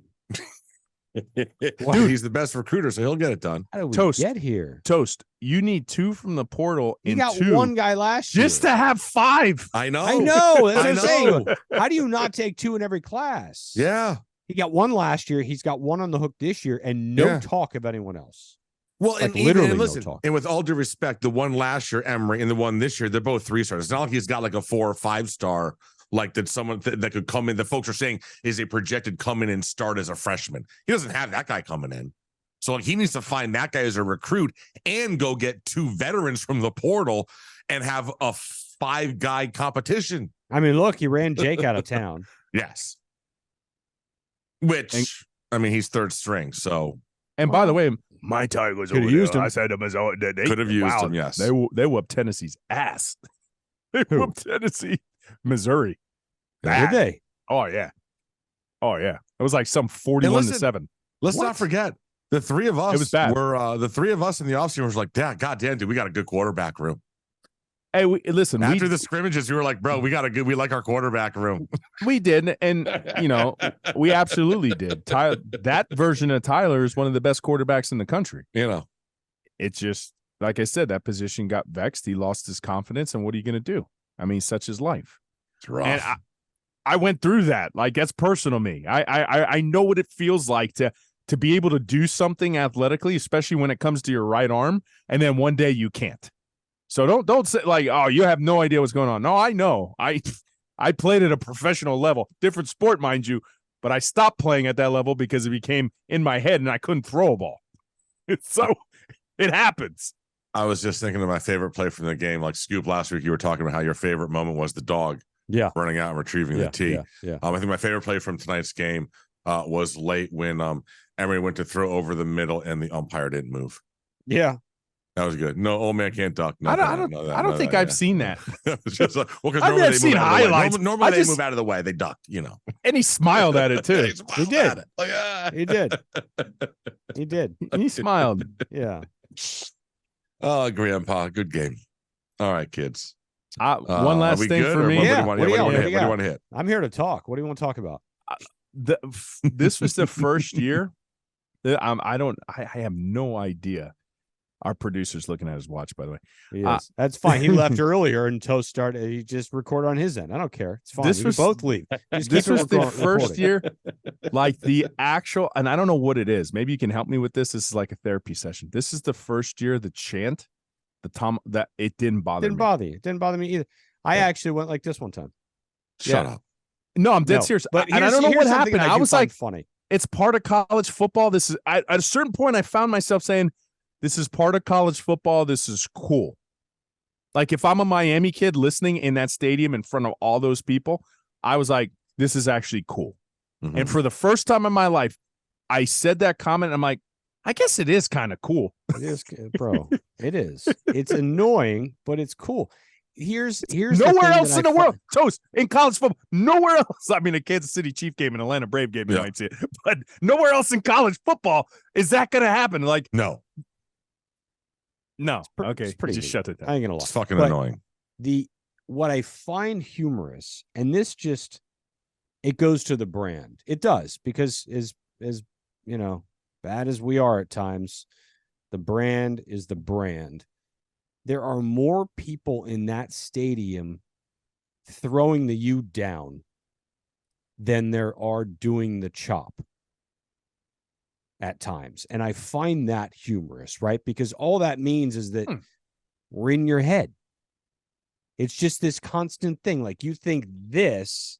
Dude, he's the best recruiter, so he'll get it done. How did we get here? Toast. You need 2 from the portal. You got 2 1 guy last year. Just to have 5. I know. That's what I'm saying. How do you not take 2 in every class? Yeah. He got 1 last year. He's got 1 on the hook this year, and no talk of anyone else. Well, and literally, listen, no talk. And with all due respect, the one last year, Emory, and the one this year, they're both 3 stars. It's not like he's got like a 4 or 5 star, like that someone that could come in. The folks are saying is a projected come in and start as a freshman. He doesn't have that guy coming in. So like, he needs to find that guy as a recruit and go get 2 veterans from the portal and have a 5-guy competition. I mean, look, he ran Jake out of town. Yes. Which, he's 3rd string. So, and by the way, my Tigers could have used him. I said them as they could have used him. Yes, they whooped Tennessee's ass. They whooped Tennessee, Missouri. Did they? Oh yeah. It was like some 41-7. Let's not forget the 3 of us. It was bad. Were the 3 of us in the offseason was like, God damn, dude, we got a good quarterback room. Hey, listen. After the scrimmages, we were like, bro, we like our quarterback room. We did, and we absolutely did. That version of Tyler is one of the best quarterbacks in the country. It's just like I said, that position got vexed. He lost his confidence, and what are you going to do? Such is life. It's rough. And I went through that. Like, that's personal to me. I know what it feels like to be able to do something athletically, especially when it comes to your right arm, and then one day you can't. So don't say like, oh, you have no idea what's going on. No, I know. I played at a professional level, different sport, mind you, but I stopped playing at that level because it became in my head and I couldn't throw a ball. So it happens. I was just thinking of my favorite play from the game. Like Scoop, last week you were talking about how your favorite moment was the dog running out and retrieving the tee. Yeah. I think my favorite play from tonight's game was late when Emory went to throw over the middle and the umpire didn't move. Yeah. That was good. No, old man can't duck. No, I don't think I've seen that. It's just like, well, because I've normally never seen highlights. Normally they move out of the way. They ducked, And he smiled at it too. He did. He did. He did. He smiled. Yeah. Oh, Grandpa, good game. All right, kids. One last thing for me. What do you want to hit? I'm here to talk. What do you want to talk about? This was the first year that I have no idea Our producer's looking at his watch, by the way. He is. That's fine. He left earlier and Toast started. He just recorded on his end. I don't care. It's fine. This We was- can both leave. Just This keep it was the recording. first year, like the actual, and I don't know what it is. Maybe you can help me with this. This is like a therapy session. This is the first year the chant, that it didn't bother Didn't me. bother you. It didn't bother me either. I actually went like this one time. Shut Yeah. up. No, I'm dead No, serious. But And I don't know here's what something happened. that I do was find like, funny. it's part of college football. This is at a certain point I found myself saying, this is part of college football. This is cool. Like if I'm a Miami kid listening in that stadium in front of all those people, I was like, this is actually cool. Mhm. And for the first time in my life, I said that comment. I'm like, I guess it is kind of cool. It is, bro. It is. It's annoying, but it's cool. Here's the Nowhere thing else that in I the world, Toast, in college football, nowhere else. I mean, a Kansas City Chief game, an Atlanta Brave game, you Yeah. might see it, but nowhere else in college football is that going to happen. Like, No, no. pre- Okay, it's pretty just neat. shut it I down. ain't gonna lie. it's fucking But annoying. What I find humorous, and this just it goes to the brand. It does, because as you know, bad as we are at times, the brand is the brand. There are more people in that stadium throwing the U down than there are doing the chop at times. And I find that humorous, right? Because all that means is that we're in your head. It's just this constant thing. Like you think this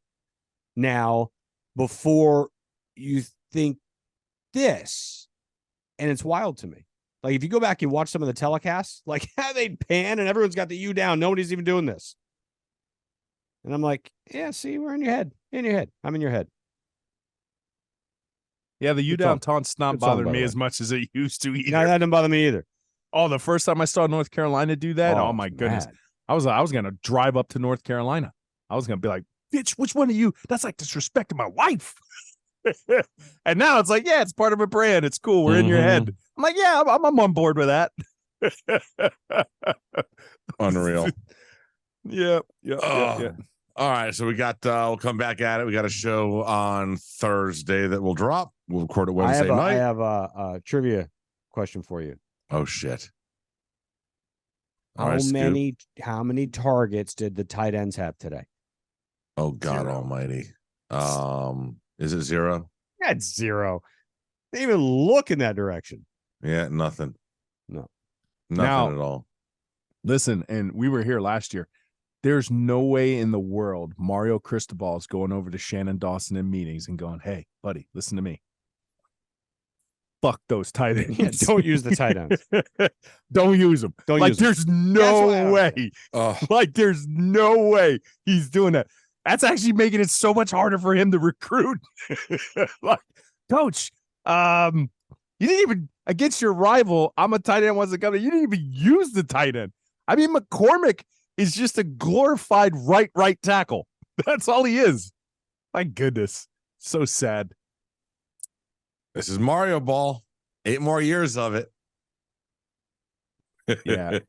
now before you think this. And it's wild to me. Like if you go back and watch some of the telecasts, like how they pan and everyone's got the U down. Nobody's even doing this. And I'm like, yeah, see, we're in your head. In your head. I'm in your head. Yeah, the U Good song. down taunt's not Good song, bothering by me the as much as it used to either. No, that doesn't bother me either. Oh, the first time I saw North Carolina do that, oh it's my goodness. mad. I was gonna drive up to North Carolina. I was gonna be like, bitch, which one of you? That's like disrespecting my wife. And now it's like, yeah, it's part of a brand. It's cool. We're in your head. I'm like, yeah, I'm on board with that. Unreal. Yeah. All right, so we got we'll come back at it. We got a show on Thursday that will drop. We'll record it Wednesday I night. have a trivia question for you. Oh shit. All How right, Scoop. many targets did the tight ends have today? Oh God 0. Almighty. Is it 0? That's 0. They didn't even look in that direction. Yeah, nothing. No. Nothing Now- at all. Listen, and we were here last year. There's no way in the world Mario Cristobal is going over to Shannon Dawson in meetings and going, hey, buddy, listen to me. Fuck those tight ends. Yeah, don't use the tight ends. Don't use them. Don't like, use 'em. there's That's why I no don't way. Oh, Like, there's no way he's doing that. That's actually making it so much harder for him to recruit. Like, coach, you didn't even, against your rival, I'm a tight end wasn't coming. You didn't even use the tight end. I mean, McCormick is just a glorified right tackle. That's all he is. My goodness. So sad. this is Mario Ball. 8 more years of it. Yeah.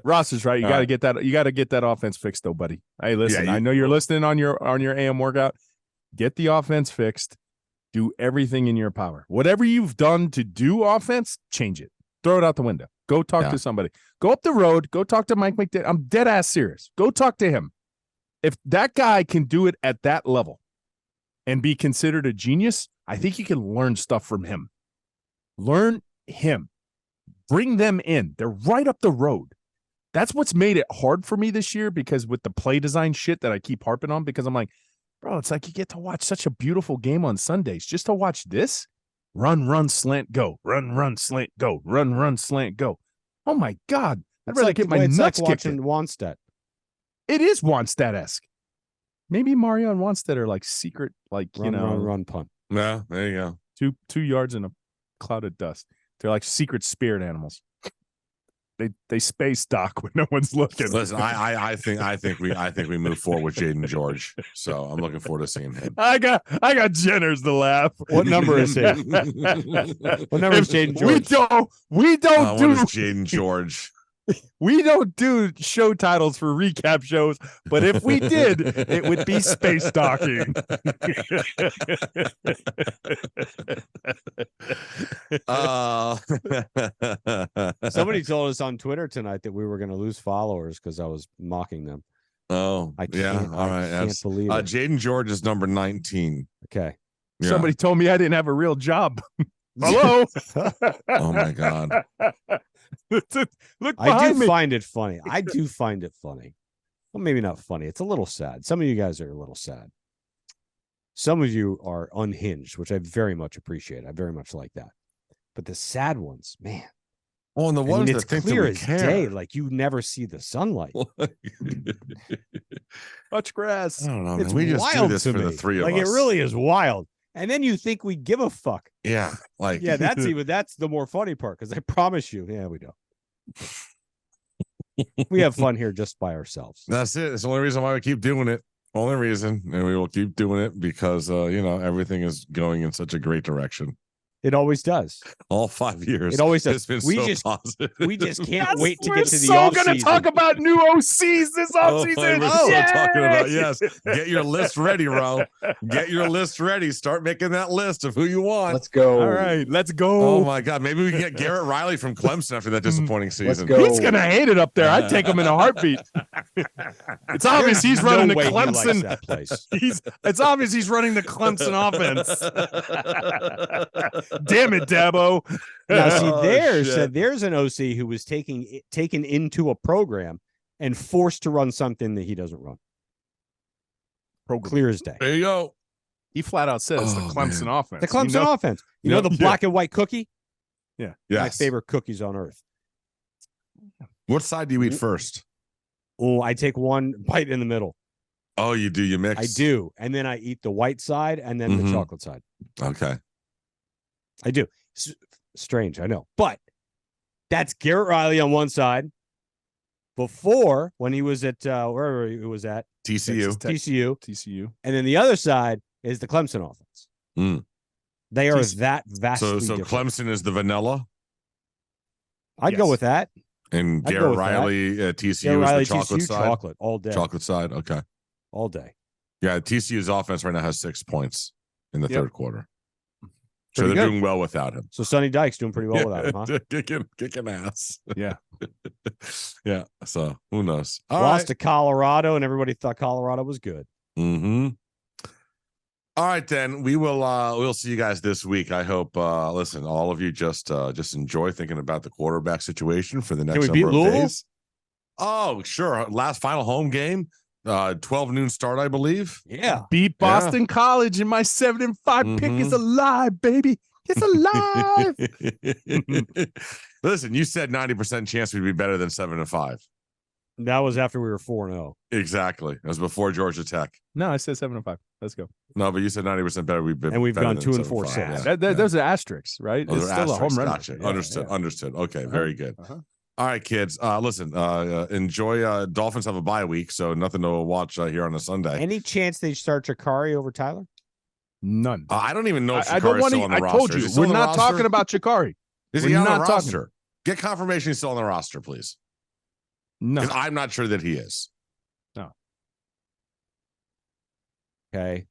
Ross is right. You All got to right. get that. You got to get that offense fixed, though, buddy. Hey, listen. you- I know you're listening on your AM workout. Get the offense fixed. Do everything in your power. Whatever you've done to do offense, change it. Throw it out the window. Go talk Yeah. to somebody. Go up the road. Go talk to Mike McDaniel. I'm dead ass serious. Go talk to him. If that guy can do it at that level and be considered a genius, I think you can learn stuff from him. Learn him. Bring them in. They're right up the road. That's what's made it hard for me this year, because with the play design shit that I keep harping on, because I'm like, bro, it's like you get to watch such a beautiful game on Sundays just to watch this. Run, slant, go. Run, slant, go. Run, slant, go. Oh my God. I'd rather get my nuts kicked in. watching Wanstead. It is Wanstead-esque. Maybe Mario and Wanstead are like secret, like, Run, punt. No, there you go. 2 yards in a cloud of dust. They're like secret spirit animals. They space dock when no one's looking. Listen, I think we move forward with Jaden George. So I'm looking forward to seeing him. I got Jenners to laugh. What number is he? What number is Jaden George? We don't What is do Jaden George? we don't do show titles for recap shows, but if we did, it would be space docking. Somebody told us on Twitter tonight that we were going to lose followers because I was mocking them. Oh, I can't. All right. I can't believe it. Jaden George is number 19. Okay. Yeah. Somebody told me I didn't have a real job. Hello. Oh my God. Look I behind do me. find it funny. I do find it funny. Well, maybe not funny. It's a little sad. Some of you guys are a little sad. Some of you are unhinged, which I very much appreciate. I very much like that. But the sad ones, man. Oh, and the ones it's that think clear that we as care. day, like you never see the sunlight. Much grass. I don't know. It's Man. We just do wild this to for the me. three of like us. it really is wild. And then you think we give a fuck. Yeah. Like Yeah, that's the more funny part because I promise you, yeah, we don't. We have fun here just by ourselves. That's it. It's the only reason why we keep doing it. Only reason, and we will keep doing it because everything is going in such a great direction. It always does. All 5 years. It always does. It's been We so just- positive. We just can't wait to We're get to the so off gonna season. talk about new OCs this Oh, offseason. we're so talking about Get your list ready, Ro. Get your list ready. Start making that list of who you want. Let's go. All right, let's go. Oh my God! Maybe we can get Garrett Riley from Clemson after that disappointing season. go. He's gonna hate it up there. I'd take him in a heartbeat. It's obvious he's running the way he likes Clemson. that place. It's obvious he's running the Clemson offense. Damn it, Dabo. Now, see, Oh, shit. there's an OC who was taken into a program and forced to run something that he doesn't run. Clear as day. There you go. He flat out says the Oh, Clemson man. offense. The Clemson You know- offense. You know Yep. the black and white cookie? Yeah. Yes. My favorite cookies on earth. What side do you eat first? Oh, I take one bite in the middle. Oh, you do. You mix. I do. And then I eat the white side and then the Mhm. chocolate side. Okay. I do. Strange, I know. But that's Garrett Riley on one side. Before, when he was at wherever he was at, TCU. Texas Tech. TCU. TCU. And then the other side is the Clemson offense. Mm. They are TCU. that vastly So different. Clemson is the vanilla, I'd go Yes. with that. and I'd go Garrett with that. Riley at TCU Garrett Riley, is the chocolate TCU, side. chocolate all day. Chocolate side. Okay. All day. Yeah, TCU's offense right now has 6 points in the Yep. third quarter. So Pretty they're good. doing well without him. So Sonny Dykes doing pretty well without him, huh? Kicking ass. Yeah. Yeah. So who knows? Lost to Colorado, and everybody thought Colorado was good. Mm-hmm. All right, then we'll see you guys this week. I hope listen, all of you just enjoy thinking about the quarterback situation for the next we number beat of Louisville? days. Oh, sure. Last final home game, 12 noon start, I believe. Yeah. Beat Boston College, and my 7-5 pick is alive, baby. It's alive. Listen, you said 90% chance we'd be better than 7-5. That was after we were 4-0. Exactly. It was before Georgia Tech. No, I said 7-5. Let's go. No, but you said 90% better. We've been And we've better gone than 2-4 7-5. since. Yeah. Those are asterisks, right? Oh, It's they're still a home asterisks. run. Gotcha. Yeah, Understood. yeah. Understood. Okay. Uh-huh. Very good. Uh-huh. All right, kids. Listen, enjoy. Dolphins have a bye week, so nothing to watch here on a Sunday. Any chance they start Jacurri over Tyler? None. I don't even know if I don't Jacurri's want still on to. the I roster. told Is you he still we're on the not roster? talking about Jacurri. Is we're he on the not talking- roster? Get confirmation he's still on the roster, please. No. Because I'm not sure that he is. Okay.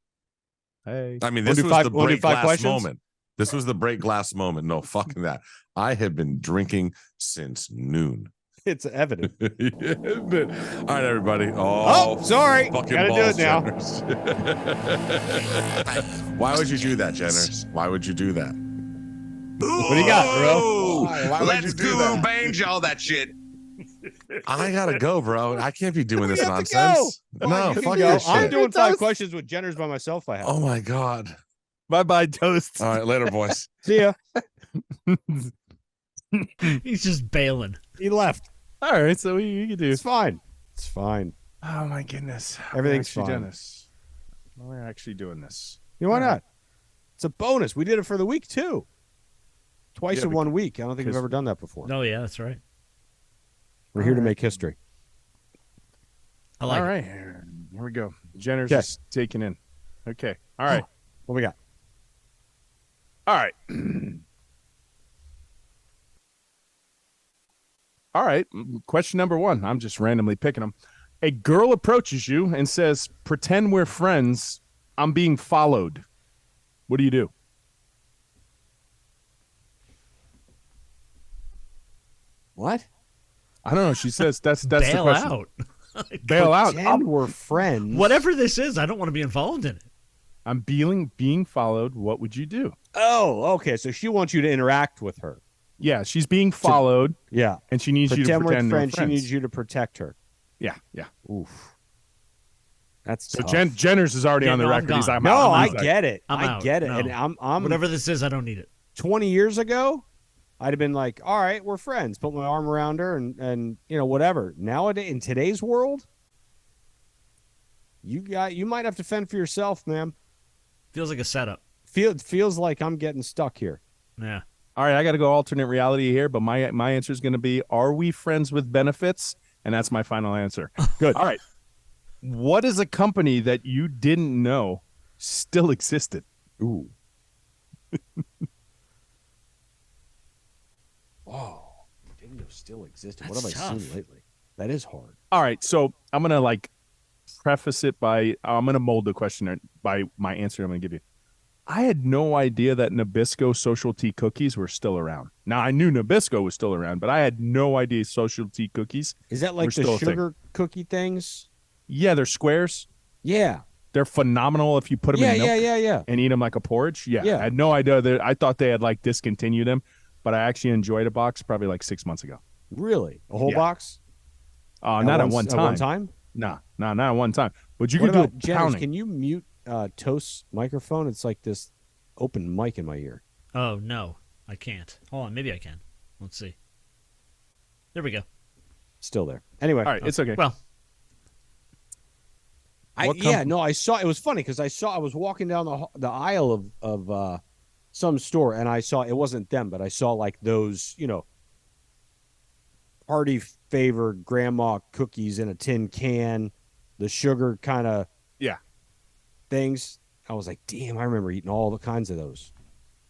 Hey. I mean, Wanna this do was five- the wanna do break five glass questions? moment. This was the break glass moment. No, fucking that. I have been drinking since noon. It's evident. All right, everybody. Oh, sorry. Fucking Gotta do balls, it now. Jenners. Why would you do that, Jenners? Why would you do that? What do you got, bro? Why would you do that? banjo that shit. I gotta go, bro. I can't be doing this You have to nonsense. go. No, You can fuck go. this I'm shit. doing 5 questions with Jenners by myself. I have. Oh my god. Bye-bye, toast. All right, later, boys. See ya. He's just bailing. He left. All right, so we can do. It's fine. It's fine. Oh my goodness. Everything's We're actually fine. doing this. We're actually doing this. You know, why not? It's a bonus. We did it for the week too. Twice Yeah, in 1 week. I don't think we've because- ever done that before. Oh, yeah, that's right. We're here to make history. I like All it. right, here we go. Jenner's Okay. just taking in. Okay. All right. What we got? All right. All right. Question number 1. I'm just randomly picking them. A girl approaches you and says, "Pretend we're friends. I'm being followed." What do you do? What? I don't know. She says that's the Bail question. out. Bail out. Pretend we're friends. Whatever this is, I don't want to be involved in it. I'm being followed. What would you do? Oh, okay. So she wants you to interact with her. Yeah, she's being followed, Yeah. and she needs you to Pretend we're pretend friends. we're She friends. needs you to protect her. Yeah. Oof. That's So tough. Jenner's is already Yeah, on the no, I'm record. He's gone. like, No, I'm I out. get it. I'm I out. get it. No. And I'm Whatever this is, I don't need it. 20 years ago, I'd have been like, all right, we're friends. Put my arm around her and whatever. Nowadays, in today's world, you might have to fend for yourself, ma'am. Feels like a setup. Feels like I'm getting stuck here. Yeah. All right, I got to go alternate reality here, but my answer is going to be: Are we friends with benefits? And that's my final answer. Good. All right. What is a company that you didn't know still existed? Ooh. Oh, didn't know still existed. What have That's I seen tough. lately? That is hard. All right, so I'm gonna preface it by I'm gonna mold the question by my answer I'm gonna give you. I had no idea that Nabisco Social Tea cookies were still around. Now I knew Nabisco was still around, but I had no idea Social Tea cookies. Is that We're like the still a thing. sugar cookie things? Yeah, they're squares. Yeah. They're phenomenal if you put them in milk Yeah. and eat them like a porridge. Yeah, Yeah. I had no idea that. I thought they had discontinued them, but I actually enjoyed a box probably 6 months ago. Really? A whole Yeah. box? Not at one time. At one time? No, not at one time. But you What could do about a Jennings? pounding. Can you mute Toast's microphone? It's like this open mic in my ear. Oh, no. I can't. Hold on. Maybe I can. Let's see. There we go. Still there. Anyway. All right, it's okay. Well, I saw. It was funny because I was walking down the aisle of some store and I saw it wasn't them, but I saw those party favored grandma cookies in a tin can, the sugar kind of things. I was like, damn, I remember eating all the kinds of those.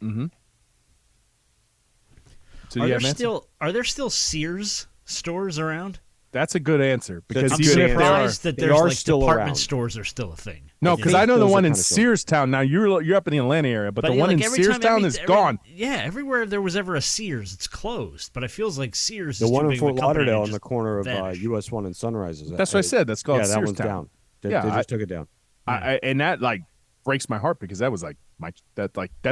Mm-hmm. So are you there have an answer? are there still Sears stores around? That's a good answer because That's I'm even good if there are, surprised that they there's are still department around. stores are still a thing. no, I because think I know the those one are in kinda still- Searstown. Now you're up in the Atlanta area, but the one in every time Searstown is gone. Yeah, everywhere there was ever a Sears, it's closed. But it feels like Sears The is one too in big Fort of a company to Lauderdale in the just corner of vanish. US 1 and Sunrise. That's what I said. That's called Yeah, that Searstown. one's down. They Yeah, just took it down. And that breaks my heart because that was that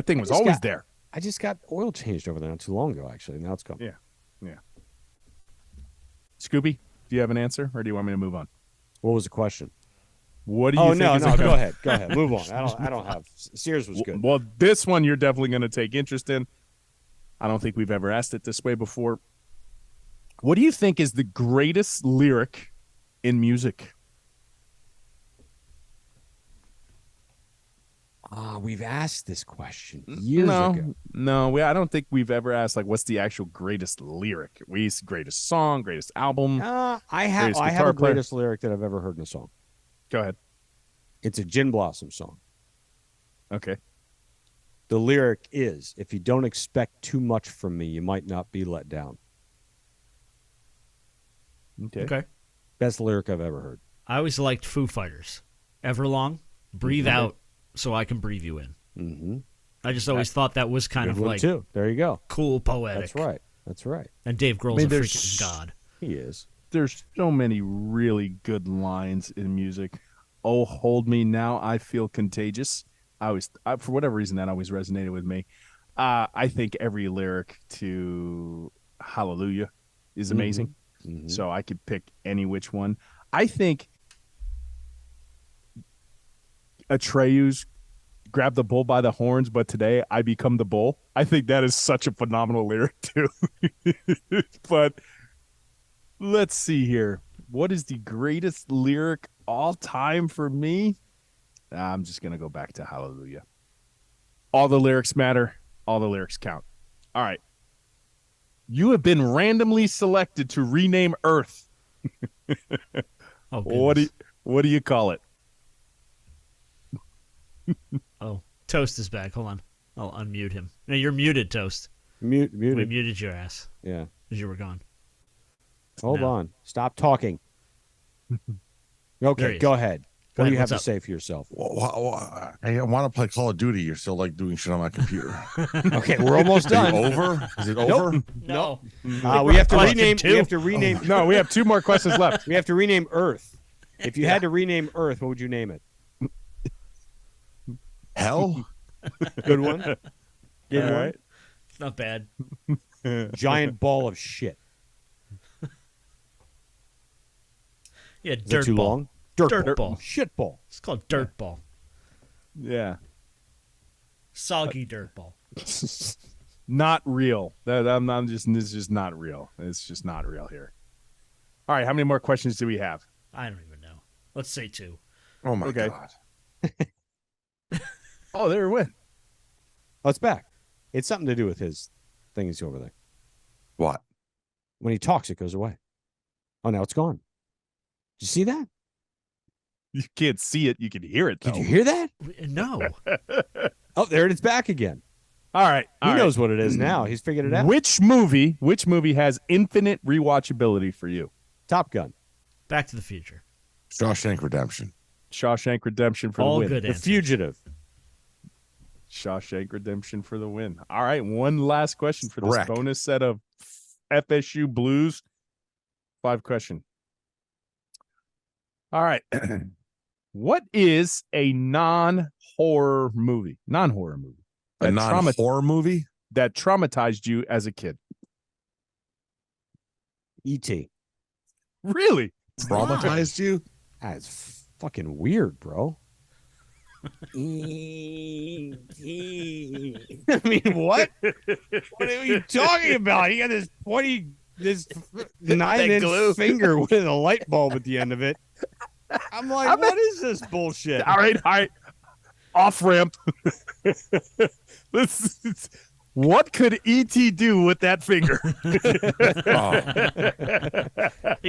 thing was just always got- there. I just got oil changed over there not too long ago, actually. Now it's gone. Yeah. Scooby, do you have an answer, or do you want me to move on? What was the question? What do you Oh think? no, is no, a go ahead. Go ahead. Move on. I don't have Sears was good. Well, this one you're definitely going to take interest in. I don't think we've ever asked it this way before. What do you think is the greatest lyric in music? We've asked this question years ago. No, I don't think we've ever asked what's the actual greatest lyric. Greatest song, greatest album. I have Greatest a guitar player. greatest lyric that I've ever heard in a song. Go ahead. It's a Gin Blossom song. Okay. The lyric is, "If you don't expect too much from me, you might not be let down." Okay. Okay. Best lyric I've ever heard. I always liked Foo Fighters. Everlong, breathe out so I can breathe you in. Mm-hmm. I just always thought that was kind of like too. There you go. cool, poetic. That's right. That's right. And Dave Grohl's a freaking god. He is. There's so many really good lines in music. Oh, hold me now, I feel contagious. For whatever reason, that always resonated with me. I think every lyric to Hallelujah is amazing. Mhm. So I could pick any which one. I think Atreyu's "Grab the bull by the horns, but today I become the bull." I think that is such a phenomenal lyric too. But let's see here. What is the greatest lyric all time for me? I'm just going to go back to Hallelujah. All the lyrics matter. All the lyrics count. All right. You have been randomly selected to rename Earth. Oh, What do you call it? Oh, Toast is back. Hold on. I'll unmute him. No, you're muted, Toast. We Muted. muted your ass Yeah. as you were gone. Hold No. on. Stop talking. There Okay, he go is. ahead. What do you have what's to up? say for yourself? I want to play Call of Duty. You're still like doing shit on my computer. Okay, we're almost Is it done. over? Is it Nope. over? No. We have to Question rename. two. We have to rename. No, we have 2 more questions left. We have to rename Earth. If you had to rename Earth, what would you name it? Hell? Good one. Good All one. right. It's not bad. Giant ball of shit. Yeah, Is that dirt too ball. long? Dirt ball. Shit ball. It's called dirt ball. Yeah. Soggy dirt ball. Not real. This is just not real. It's just not real here. All right, how many more questions do we have? I don't even know. Let's say 2. Oh my Okay. God. Oh, there we went. Oh, it's back. It's something to do with his thing is over there. What? When he talks, it goes away. Oh, now it's gone. Did you see that? You can't see it. You can hear it, though. Did you hear that? No. Oh, there it is back again. All right. He knows what it is now. He's figured it out. Which movie has infinite rewatchability for you? Top Gun. Back to the Future. Shawshank Redemption. Shawshank Redemption for All the win. good The answers. Fugitive. Shawshank Redemption for the win. All right, one last question for this Correct. bonus set of FSU Blues. 5 question. All right. What is a non-horror movie? Non-horror movie. A non-horror movie? That traumatized you as a kid. E.T. Really? Traumatized you? That's fucking weird, bro. E.T. I mean, what? What are you talking about? He got this 9-inch finger with a light bulb at the end of it. I'm like, what is this bullshit? All right. Off ramp. What could E.T. do with that finger? You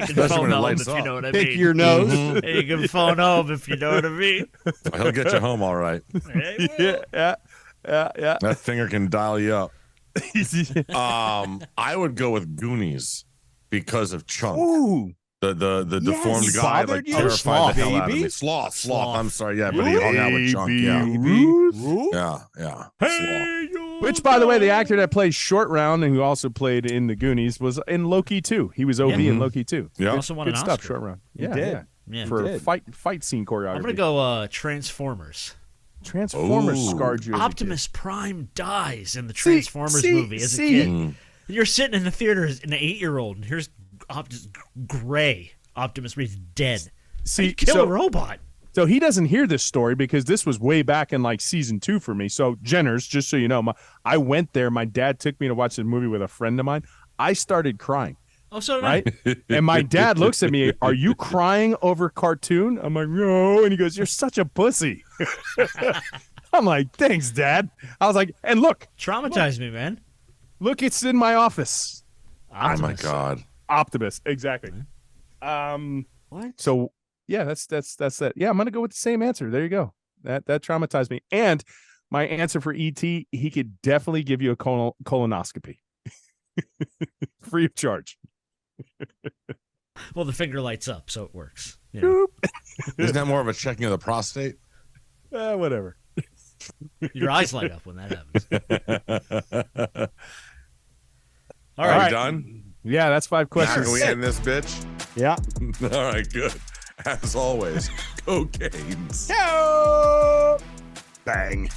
can Especially phone when it home lights if you up. know what I Pick mean. your nose. Mhm. You can phone home if you know what I mean. He'll get you home all right. Hey, well, yeah. That finger can dial you up. I would go with Goonies because of Chunk. Ooh. The Yes. deformed guy Bothered like you? terrified Sloth, the hell out of baby. me. Sloth. Sloth. I'm sorry, yeah, but he hung out with Chunk. Yeah, Ruth? yeah. Sloth. Which, by the way, the actor that plays Short Round and who also played in the Goonies was in Loki 2. He was OB Yeah. in Loki 2. Yeah. Also won Good an stuff, Oscar. Short Round. He Yeah, did. yeah. Yeah. For did. fight scene choreography. I'm gonna go Transformers. Transformers Ooh. scarred you. as a Optimus Prime dies in the Transformers see, movie as a see. kid. Mm. You're sitting in the theater as an 8-year-old, and here's Gray Optimus Prime's dead. kid. See, You kill so, a robot. so he doesn't hear this story because this was way back in like season 2 for me. So Jenners, just so you know, I went there. My dad took me to watch the movie with a friend of mine. I started crying. Oh, so did Right? And my dad looks at me, "Are you crying over cartoon?" I'm like, "No." And he goes, "You're such a pussy." I'm like, "Thanks, Dad." I was like, and look, Traumatized me, man. it's in my office. Oh my Optimus. God. Optimus, exactly. What? So yeah, that's that. Yeah, I'm gonna go with the same answer. There you go. That traumatized me. And my answer for ET, he could definitely give you a colonoscopy. Free of charge. Well, the finger lights up, so it works. You know, Isn't that more of a checking of the prostate? Whatever. your eyes light up when that happens. All Are right. we done? Yeah, that's 5 Now questions. can we end this bitch? Yeah. All right, good. As always, cocaines. Bang.